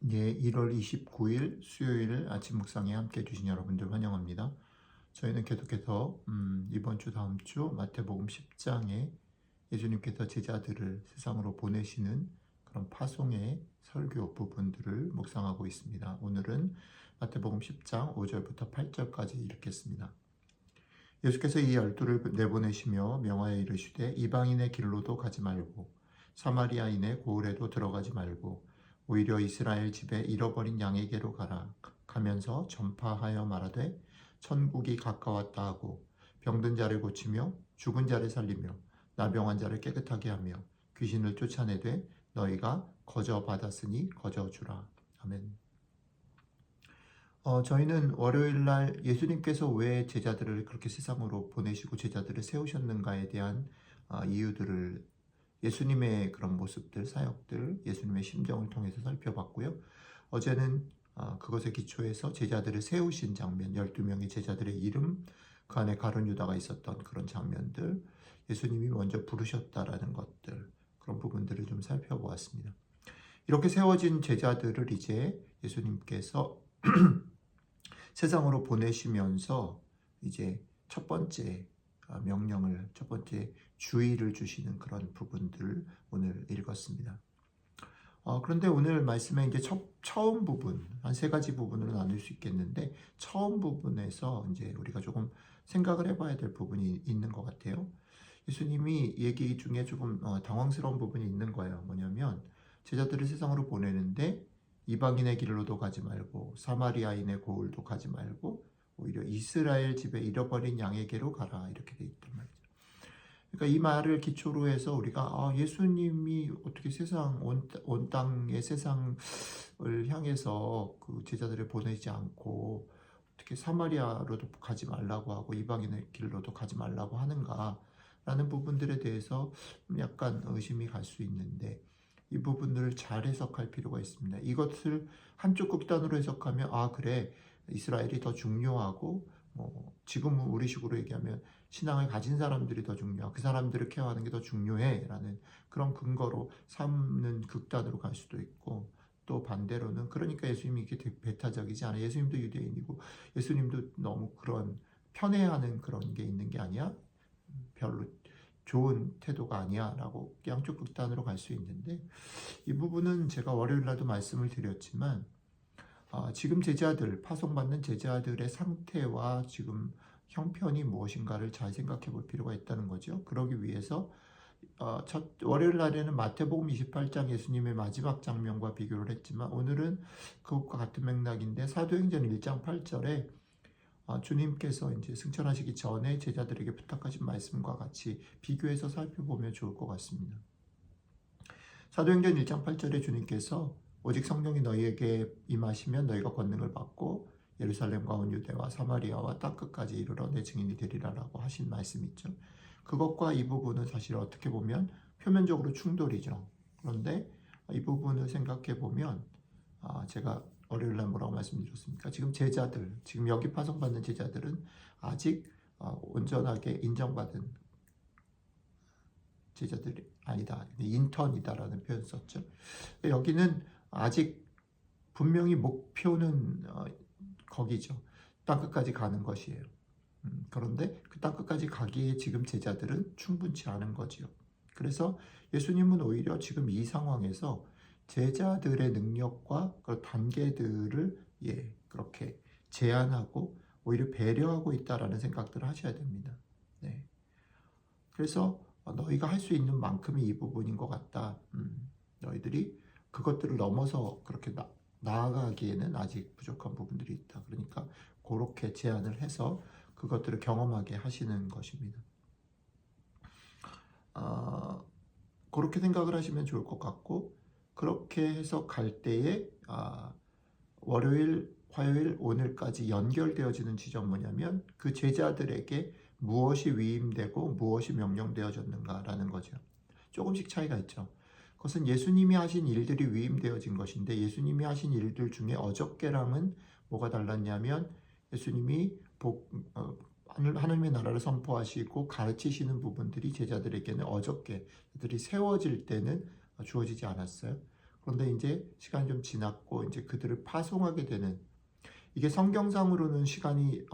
예, 1월 29일 수요일 아침 묵상에 함께 해주신 여러분들 환영합니다. 저희는 계속해서 이번 주 다음 주 마태복음 10장에 예수님께서 제자들을 세상으로 보내시는 그런 파송의 설교 부분들을 묵상하고 있습니다. 오늘은 마태복음 10장 5절부터 8절까지 읽겠습니다. 예수께서 이 12를 내보내시며 명하여 이르시되 이방인의 길로도 가지 말고 사마리아인의 고을에도 들어가지 말고 오히려 이스라엘 집에 잃어버린 양에게로 가면서 전파하여 말하되 천국이 가까웠다 하고 병든 자를 고치며 죽은 자를 살리며 나병한 자를 깨끗하게 하며 귀신을 쫓아내되 너희가 거저 받았으니 거저 주라. 아멘. 저희는 월요일 날 예수님께서 왜 제자들을 그렇게 세상으로 보내시고 제자들을 세우셨는가에 대한 이유들을 예수님의 그런 모습들, 사역들, 예수님의 심정을 통해서 살펴봤고요. 어제는 그것에 기초해서 제자들을 세우신 장면, 12명의 제자들의 이름, 그 안에 가룟 유다가 있었던 그런 장면들, 예수님이 먼저 부르셨다라는 것들, 그런 부분들을 좀 살펴보았습니다. 이렇게 세워진 제자들을 이제 예수님께서 세상으로 보내시면서 이제 첫 번째 명령을, 첫 번째 주의를 주시는 그런 부분들을 오늘 읽었습니다. 그런데 오늘 말씀에 이제 처음 부분, 한 세 가지 부분으로 나눌 수 있겠는데, 처음 부분에서 이제 우리가 조금 생각을 해봐야 될 부분이 있는 것 같아요. 예수님이 얘기 중에 조금 당황스러운 부분이 있는 거예요. 뭐냐면, 제자들을 세상으로 보내는데, 이방인의 길로도 가지 말고, 사마리아인의 고을도 가지 말고, 오히려 이스라엘 집에 잃어버린 양에게로 가라. 이렇게 돼 있단 말이죠. 그러니까 이 말을 기초로 해서 우리가 예수님이 어떻게 온 땅의 세상을 향해서 그 제자들을 보내지 않고 어떻게 사마리아로도 가지 말라고 하고 이방인의 길로도 가지 말라고 하는가라는 부분들에 대해서 약간 의심이 갈 수 있는데, 이 부분들을 잘 해석할 필요가 있습니다. 이것을 한쪽 극단으로 해석하면 그래, 이스라엘이 더 중요하고 지금 우리식으로 얘기하면 신앙을 가진 사람들이 더 중요하고 그 사람들을 케어하는 게 더 중요해 라는 그런 근거로 삼는 극단으로 갈 수도 있고, 또 반대로는 그러니까 예수님이 이렇게 배타적이지 않아, 예수님도 유대인이고 예수님도 너무 그런 편애하는 그런 게 있는 게 아니야, 별로 좋은 태도가 아니야 라고 양쪽 극단으로 갈 수 있는데, 이 부분은 제가 월요일 날도 말씀을 드렸지만 지금 제자들, 파송받는 제자들의 상태와 지금 형편이 무엇인가를 잘 생각해 볼 필요가 있다는 거죠. 그러기 위해서 월요일 날에는 마태복음 28장 예수님의 마지막 장면과 비교를 했지만, 오늘은 그것과 같은 맥락인데 사도행전 1장 8절에 주님께서 이제 승천하시기 전에 제자들에게 부탁하신 말씀과 같이 비교해서 살펴보면 좋을 것 같습니다. 사도행전 1장 8절에 주님께서 오직 성령이 너희에게 임하시면 너희가 권능을 받고 예루살렘과 온 유대와 사마리아와 땅끝까지 이르러 내 증인이 되리라라고 하신 말씀 있죠. 그것과 이 부분은 사실 어떻게 보면 표면적으로 충돌이죠. 그런데 이 부분을 생각해 보면 제가 월요일날 뭐라고 말씀드렸습니까? 지금 제자들, 지금 여기 파송받는 제자들은 아직 온전하게 인정받은 제자들이 아니다, 인턴이다라는 표현 썼죠. 여기는 아직 분명히 목표는 거기죠. 땅끝까지 가는 것이에요. 그런데 그 땅끝까지 가기에 지금 제자들은 충분치 않은 거지요. 그래서 예수님은 오히려 지금 이 상황에서 제자들의 능력과 그 단계들을 그렇게 제한하고 오히려 배려하고 있다라는 생각들을 하셔야 됩니다. 네. 그래서 너희가 할 수 있는 만큼이 이 부분인 것 같다. 너희들이 그것들을 넘어서 그렇게 나아가기에는 아직 부족한 부분들이 있다. 그러니까 그렇게 제안을 해서 그것들을 경험하게 하시는 것입니다. 그렇게 생각을 하시면 좋을 것 같고, 그렇게 해서 갈 때에 월요일, 화요일, 오늘까지 연결되어지는 지점 뭐냐면 그 제자들에게 무엇이 위임되고 무엇이 명령되어졌는가라는 거죠. 조금씩 차이가 있죠. 그것은 예수님이 하신 일들이 위임되어진 것인데, 예수님이 하신 일들 중에 어저께랑은 뭐가 달랐냐면, 예수님이 하나님의 나라를 선포하시고 가르치시는 부분들이 제자들에게는 어저께 그들이 세워질 때는 주어지지 않았어요. 그런데 이제 시간이 좀 지났고 이제 그들을 파송하게 되는, 이게 성경상으로는 시간이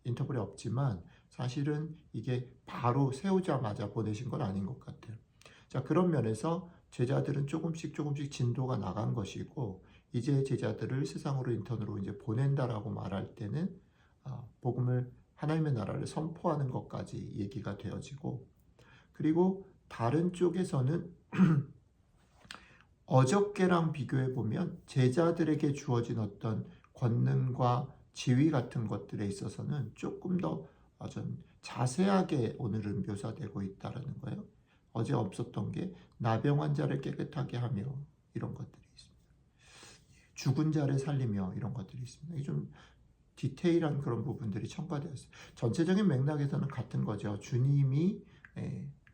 인터벌이 없지만 사실은 이게 바로 세우자마자 보내신 건 아닌 것 같아요. 자, 그런 면에서 제자들은 조금씩 조금씩 진도가 나간 것이고, 이제 제자들을 세상으로 인턴으로 이제 보낸다라고 말할 때는 복음을, 하나님의 나라를 선포하는 것까지 얘기가 되어지고, 그리고 다른 쪽에서는 어저께랑 비교해 보면 제자들에게 주어진 어떤 권능과 지위 같은 것들에 있어서는 조금 더 좀 자세하게 오늘은 묘사되고 있다라는 거예요. 어제 없었던 게 나병 환자를 깨끗하게 하며 이런 것들이 있습니다. 죽은 자를 살리며 이런 것들이 있습니다. 이게 좀 디테일한 그런 부분들이 첨가되었어요. 전체적인 맥락에서는 같은 거죠. 주님이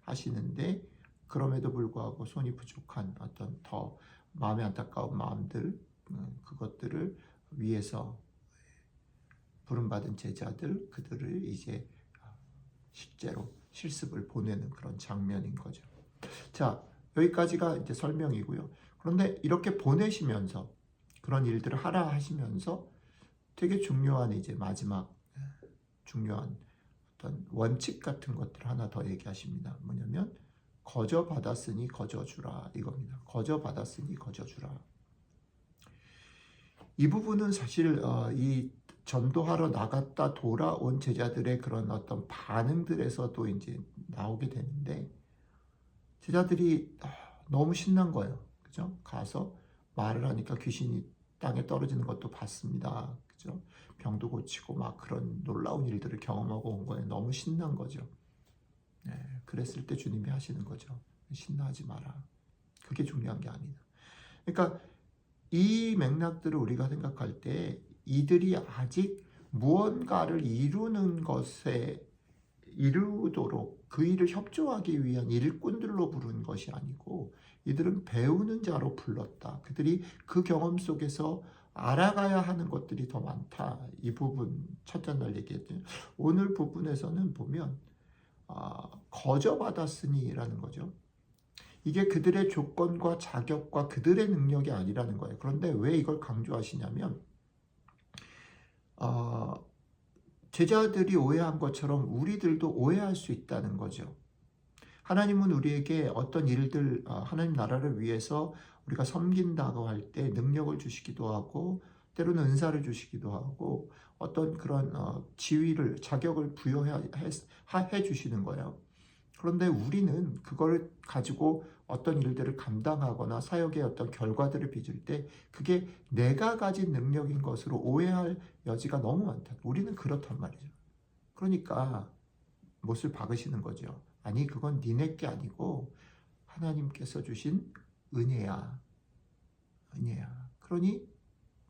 하시는데 그럼에도 불구하고 손이 부족한 어떤 더 마음에 안타까운 마음들, 그것들을 위해서 부름받은 제자들, 그들을 이제 실제로 실습을 보내는 그런 장면인 거죠. 자, 여기까지가 이제 설명이고요. 그런데 이렇게 보내시면서 그런 일들을 하라 하시면서 되게 중요한 이제 마지막 중요한 어떤 원칙 같은 것들 하나 더 얘기하십니다. 뭐냐면 거저 받았으니 거저 주라, 이겁니다. 거저 받았으니 거저 주라. 이 부분은 사실 이 전도하러 나갔다 돌아온 제자들의 그런 어떤 반응들에서도 이제 나오게 되는데, 제자들이 너무 신난 거예요. 그죠? 가서 말을 하니까 귀신이 땅에 떨어지는 것도 봤습니다. 그죠? 병도 고치고 막 그런 놀라운 일들을 경험하고 온 거예요. 너무 신난 거죠. 네, 그랬을 때 주님이 하시는 거죠. 신나하지 마라. 그게 중요한 게 아니다. 그러니까 이 맥락들을 우리가 생각할 때 이들이 아직 무언가를 이루도록 그 일을 협조하기 위한 일꾼들로 부른 것이 아니고, 이들은 배우는 자로 불렀다. 그들이 그 경험 속에서 알아가야 하는 것들이 더 많다. 이 부분 첫째 날 얘기했더니 오늘 부분에서는 보면 거저 받았으니라는 거죠. 이게 그들의 조건과 자격과 그들의 능력이 아니라는 거예요. 그런데 왜 이걸 강조하시냐면 제자들이 오해한 것처럼 우리들도 오해할 수 있다는 거죠. 하나님은 우리에게 어떤 일들, 하나님 나라를 위해서 우리가 섬긴다고 할 때 능력을 주시기도 하고, 때로는 은사를 주시기도 하고, 어떤 그런 지위를, 자격을 부여해 주시는 거예요. 그런데 우리는 그걸 가지고 어떤 일들을 감당하거나 사역의 어떤 결과들을 빚을 때 그게 내가 가진 능력인 것으로 오해할 여지가 너무 많다. 우리는 그렇단 말이죠. 그러니까 못을 박으시는 거죠. 아니, 그건 니네 게 아니고 하나님께서 주신 은혜야. 은혜야. 그러니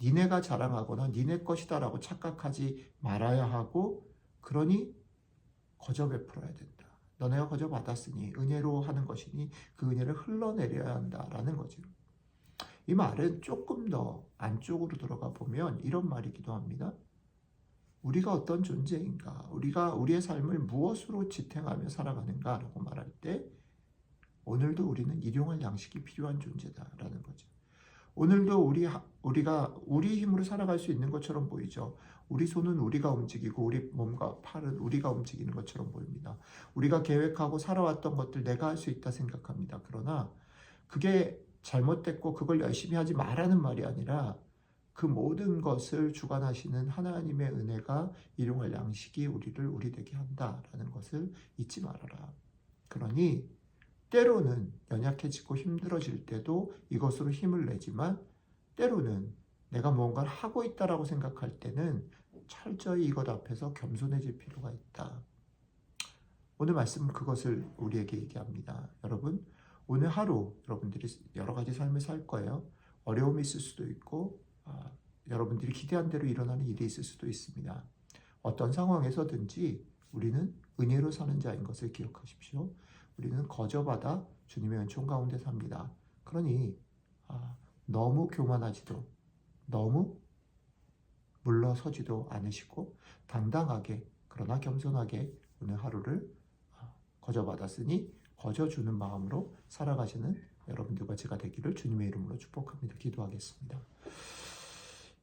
니네가 자랑하거나 니네 것이다라고 착각하지 말아야 하고, 그러니 거저 베풀어야 된다. 너네가 거저 받았으니 은혜로 하는 것이니 그 은혜를 흘러내려야 한다라는 거죠. 이 말은 조금 더 안쪽으로 들어가 보면 이런 말이기도 합니다. 우리가 어떤 존재인가, 우리가 우리의 삶을 무엇으로 지탱하며 살아가는가라고 말할 때 오늘도 우리는 일용할 양식이 필요한 존재다라는 거죠. 오늘도 우리가 우리 힘으로 살아갈 수 있는 것처럼 보이죠. 우리 손은 우리가 움직이고 우리 몸과 팔은 우리가 움직이는 것처럼 보입니다. 우리가 계획하고 살아왔던 것들 내가 할 수 있다 생각합니다. 그러나 그게 잘못됐고 그걸 열심히 하지 말라는 말이 아니라 그 모든 것을 주관하시는 하나님의 은혜가 일용할 양식이 우리를 우리 되게 한다라는 것을 잊지 말아라. 그러니 때로는 연약해지고 힘들어질 때도 이것으로 힘을 내지만, 때로는 내가 무언가를 하고 있다라고 생각할 때는 철저히 이것 앞에서 겸손해질 필요가 있다. 오늘 말씀은 그것을 우리에게 얘기합니다. 여러분, 오늘 하루 여러분들이 여러 가지 삶을 살 거예요. 어려움이 있을 수도 있고 여러분들이 기대한 대로 일어나는 일이 있을 수도 있습니다. 어떤 상황에서든지 우리는 은혜로 사는 자인 것을 기억하십시오. 우리는 거저받아 주님의 은총 가운데 삽니다. 그러니 너무 교만하지도 너무 물러서지도 않으시고 당당하게, 그러나 겸손하게 오늘 하루를 거저받았으니 거저 주는 마음으로 살아가시는 여러분들과 제가 되기를 주님의 이름으로 축복합니다. 기도하겠습니다.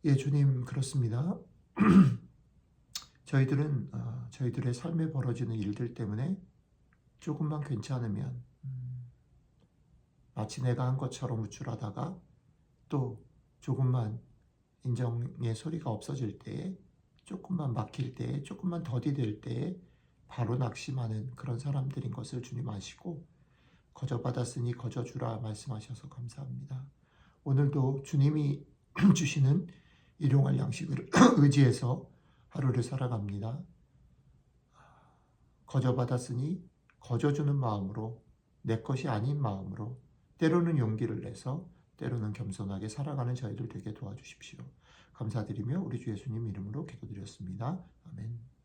예, 주님, 그렇습니다. 저희들은 저희들의 삶에 벌어지는 일들 때문에 조금만 괜찮으면 마치 내가 한 것처럼 우쭐하다가 또 조금만 인정의 소리가 없어질 때에, 조금만 막힐 때에, 조금만 더디될 때에 바로 낙심하는 그런 사람들인 것을 주님 아시고 거저받았으니 거저주라 말씀하셔서 감사합니다. 오늘도 주님이 주시는 일용할 양식을 의지해서 하루를 살아갑니다. 거저받았으니 거저주는 마음으로, 내 것이 아닌 마음으로, 때로는 용기를 내서 때로는 겸손하게 살아가는 저희들 되게 도와주십시오. 감사드리며 우리 주 예수님 이름으로 기도드렸습니다. 아멘.